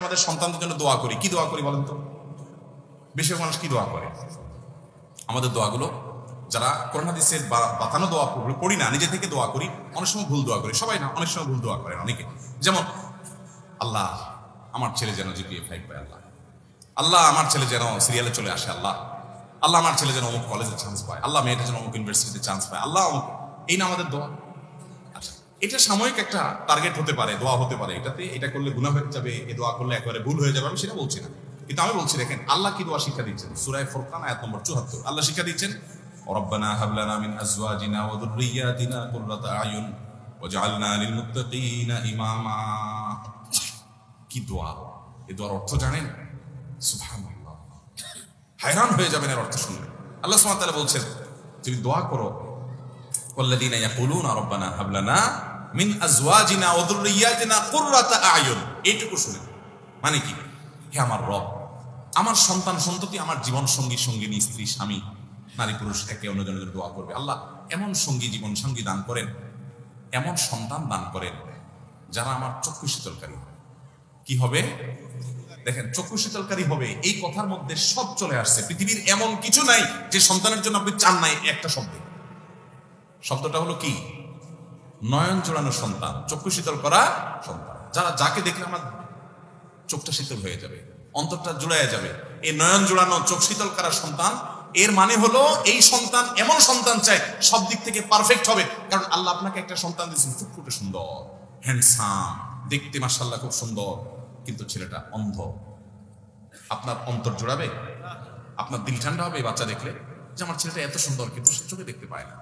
আমাদের সন্তানদের জন্য দোয়া করি, কি দোয়া করি বলেন তো? বেশিরভাগ মানুষ কি দোয়া করে? আমাদের দোয়াগুলো যারা কোরআন হাদিসের বাতানো দোয়া পড়ি না, নিজে থেকে দোয়া করি, অনেক সময় ভুল দোয়া করি, সবাই না, অনেক সময় ভুল দোয়া করেন অনেকে। যেমন আল্লাহ আমার ছেলে যেন জিপিএ 5 পায়, আল্লাহ আল্লাহ আমার ছেলে যেন সিরিয়ালে চলে আসে, আল্লাহ আল্লাহ আমার ছেলে যেন অমুক কলেজে চান্স পায়, আল্লাহ মেয়েটা যেন অমুক ইউনিভার্সিটিতে চান্স পায়, আল্লাহ অমুক। এই না আমাদের দোয়া। আচ্ছা, এটা সাময়িক একটা টার্গেট হতে পারে, দোয়া হতে পারে, এটাতে এটা করলে গুনাহ হয়ে যাবে, এই দোয়া করলে একেবারে ভুল হয়ে যাবে, আমি সেটা বলছি না। কিন্তু আমি বলছি দেখেন আল্লাহ কি দোয়া শিক্ষা দিচ্ছেন। সূরা ফুরকান আয়াত নম্বর 74 আল্লাহ শিক্ষা দিচ্ছেন, রব্বানা হাব লানা মিন আজওয়াজিনা ওয়া যুররিয়াতিনা কুররাতা আয়ুন ওয়াজআলনা লিল মুত্তাকিনা ইমামা। কি দোয়া! এই দোয়ার অর্থ জানেন? সুবহানাল্লাহ, হায়রান হয়ে যাবেন এর অর্থ শুনলে। আল্লাহ সুবহানাহু ওয়া তাআলা বলছেন তুমি দোয়া করো, ওয়াল্লাযীনা ইয়াকুলুনা রব্বানা হাব লানা মিন আজওয়াজিনা ওয়া যুররিয়াতিনা কুররাতা আয়ুন। এইটুকু শুনেন, মানে কি? হে আমার রব, আমার সন্তান সন্ততি, আমার জীবন সঙ্গী সঙ্গিনী, স্ত্রী স্বামী, নারী পুরুষ একে অন্যজনের জন্য দোয়া করবে, আল্লাহ এমন সঙ্গী জীবন সঙ্গী দান করেন, এমন সন্তান দান করেন যারা আমার চক্ষু শীতলকারী হবে। কি হবে? দেখেন, চক্ষু শীতলকারী হবে, এই কথার মধ্যে সব চলে আসছে। পৃথিবীর এমন কিছু নাই যে সন্তানের জন্য আপনি চান নাই একটা শব্দে। শব্দটা হলো কি? নয়ন জোড়ানো সন্তান, চক্ষু শীতল করা সন্তান, যারা যাকে দেখলে আমার চোখটা শীতল হয়ে যাবে, অন্তরটা জুড়াইয়া যাবে। এই নয়ন জোড়ানো চোখ শীতল করা সন্তান, এর মানে হলো এই সন্তান এমন সন্তান চাই সব দিক থেকে পারফেক্ট হবে। কারণ আল্লাহ আপনাকে একটা সন্তান দিয়েছেন ফুটফুটে সুন্দর, হ্যান্ডসাম, দেখতে মাশাআল্লাহ খুব সুন্দর, কিন্তু ছেলেটা অন্ধ। আপনার অন্তর জোড়াবে? আপনার দিল ঠান্ডা হবে বাচ্চা দেখলে যে আমার ছেলেটা এত সুন্দর কিন্তু চোখে দেখতে পায় না।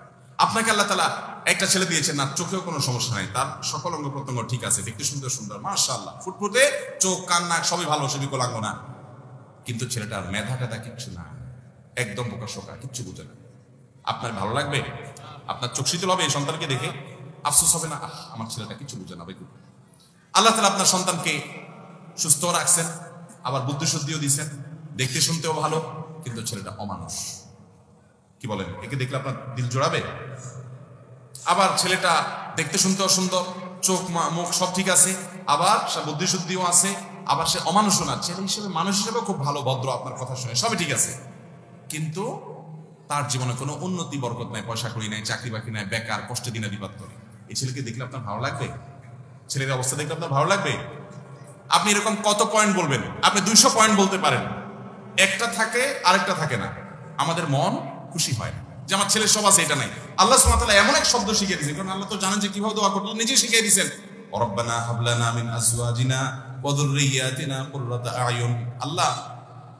আপনাকে আল্লাহ তাআলা একটা ছেলে দিয়েছেন, না চোখেও কোনো সমস্যা নাই, তার সকল অঙ্গ প্রত্যঙ্গ ঠিক আছে, দেখতে সুন্দর সুন্দর মাশাআল্লাহ, ফুটফুটে, চোখ কান নাক সবই ভালো, সবই কোলাঙ্গ না, কিন্তু ছেলেটার মেধা টেধা কিচ্ছু না, একদম বোকা শোকা, কিচ্ছু বুঝে না। আপনার ভালো লাগবে? আপনার চোখ শীতল হবে এই সন্তানকে দেখে? আফসোস হবে না, আমার ছেলেটা কিছু বুঝে না ভাই। আল্লাহ তাআলা আপনার সন্তানকে সুস্থ রাখছেন, আবার বুদ্ধি শুদ্ধিও দিয়েছেন, দেখতে শুনতেও ভালো, কিন্তু ছেলেটা অমানুষ। কি বলেন? একে দেখলে আপনার দিল জোড়াবে? আবার ছেলেটা দেখতে শুনতেও সুন্দর, চোখ মুখ সব ঠিক আছে, আবার সে বুদ্ধি শুদ্ধিও আছে, আবার সে অমানুষও না, ছেলে হিসেবে মানুষ হিসেবে খুব ভালো, ভদ্র, আপনার কথা শুনে সবই ঠিক আছে, কিন্তু তার জীবনে কোনো উন্নতি বরকত নাই, পয়সা করি নাই, চাকরি বাকরি নাই, বেকার, কষ্টে দিনে বিপাদ করে। এই ছেলেকে দেখলে আপনার ভালো লাগবে? ছেলের অবস্থা দেখলে আপনার ভালো লাগবে? আপনি এরকম কত পয়েন্ট বলবেন? আপনি 200 পয়েন্ট বলতে পারেন, একটা থাকে আরেকটা থাকে না, আমাদের মন খুশি হয় না যে আমার ছেলের সব আছে, এটা নাই। আল্লাহ সুবহানাহু ওয়া তাআলা এমন এক শব্দ শিখিয়ে দিয়েছেন, কারণ আল্লাহ তো জানেন যে কিভাবে দোয়া করতে, নিজেই শিখিয়ে দিয়েছেন, রব্বানা হাব লানা মিন আজওয়াজিনা ওয়া যুররিয়াতিনা কুররাতা আয়ুন। আল্লাহ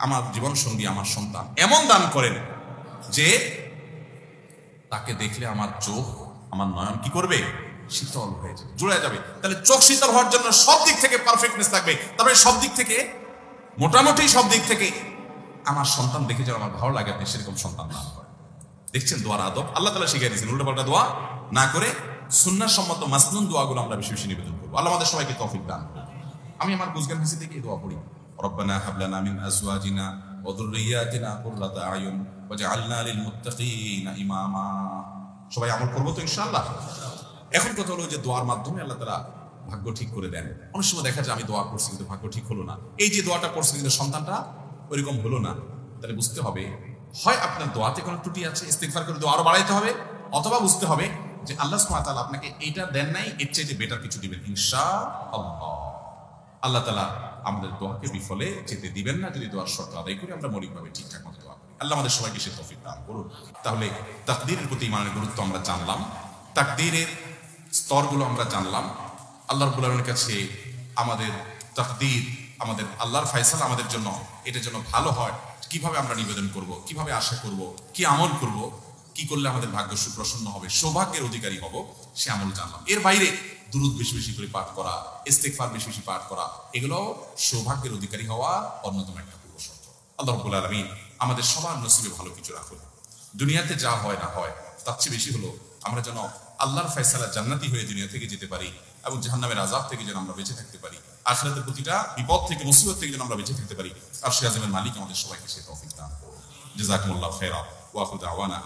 আমার জীবন সঙ্গী, আমার সন্তান এমন দান করেন যে তাকে দেখলে আমার চোখ, আমার নয়ন কি করবে? শীতল হয়ে যাবে, জুড়ে যাবে। তাহলে চোখ শীতল হওয়ার জন্য সব দিক থেকে পারফেক্টনেস থাকবে, তবে সব দিক থেকে, মোটামুটি সব দিক থেকে আমার সন্তান দেখে যেন আমার ভালো লাগে, আপনি সেরকম সন্তান দান করেন। দেখছেন দোয়ার আদব আল্লাহ তাআলা শিখিয়ে দিয়েছেন। উল্টাপাল্টা দোয়া না করে সুন্নাহ সম্মত মাসনুন দোয়াগুলো আমরা বেশি বেশি নিবেদন করবো। আল্লাহ আমাদের সবাইকে তৌফিক দান করুন। আমি আমার বুঝগান হাসি থেকে এই দোয়া পড়ি, রব্বানা হাব লানা মিন আজওয়াজিনা ওয়া যুররিয়াতিনা কুররাতা আয়ুন ওয়াজআলনা লিল মুত্তাকিনা ইমামা। সবাই আমল করবো তো ইনশাআল্লাহ। এখন কথা হলো যে দোয়ার মাধ্যমে আল্লাহ তাআলা ভাগ্য ঠিক করে দেন। অনেক সময় দেখা যায় আমি দোয়া করছি কিন্তু ভাগ্য ঠিক হলো না, এই যে দোয়াটা করছি কিন্তু সন্তানটা ওইরকম হলো না, তাহলে বুঝতে হবে হয় আপনার দোয়াতে কোনো ত্রুটি আছে, ইস্তিগফার করে দোয়া আরো বাড়াইতে হবে, অথবা বুঝতে হবে যে আল্লাহ সুবহানাহু ওয়া তাআলা আপনাকে এইটা দেন নাই, এর চাইতে বেটার কিছু দিবেন ইনশাআল্লাহ। আল্লাহ তাআলা আমাদের দোয়াকে বিফলে যেতে দিবেন না যদি দোয়ার শর্ত আদায় করে আমরা মৌলিকভাবে ঠিকঠাক মতো দোয়া করি। আল্লাহ আমাদের সবাইকে সে তৌফিক দান করুন। তাহলে তাকদীরের প্রতি ইমানের গুরুত্ব আমরা জানলাম, তাকদীরের স্তরগুলো আমরা জানলাম, আল্লাহ রাব্বুল আলামিনের কাছে আমাদের তাকদীর, আমাদের আল্লাহর ফয়সালা আমাদের জন্য, এটার জন্য ভালো হয় কিভাবে আমরা নিবেদন করব, কিভাবে আশা করব, কি আমল করব, কি করলে আমাদের ভাগ্য সুপ্রসন্ন হবে, সৌভাগ্যের অধিকারী হব, সে আমল জানলাম। এর বাইরে দুরূদ বেশি বেশি করে পাঠ করা, ইস্তিগফার বেশি বেশি পাঠ করা, এগুলো সৌভাগ্যের অধিকারী হওয়া অন্যতম একটা পূর্ব শর্ত। আল্লাহ রাব্বুল আলামিন আমাদের সবার নসিবে ভালো কিছু রাখুন। দুনিয়াতে যা হয় না হয় তার চেয়ে বেশি হলো আমরা যেন আল্লাহর ফয়সালা জান্নাতি হয়ে দুনিয়া থেকে যেতে পারি এবং জাহান্নামের আযাব থেকে যেন আমরা বেঁচে থাকতে পারি, আখিরাতের প্রতিটা বিপদ থেকে, মুসিবত থেকে যেন আমরা বেঁচে থাকতে পারি। আরশে আযমের মালিক আমাদের সবাইকে সে তৌফিক দান করুন। জাযাকুমুল্লাহু খাইরা ওয়া আখিরু দাওয়ানা।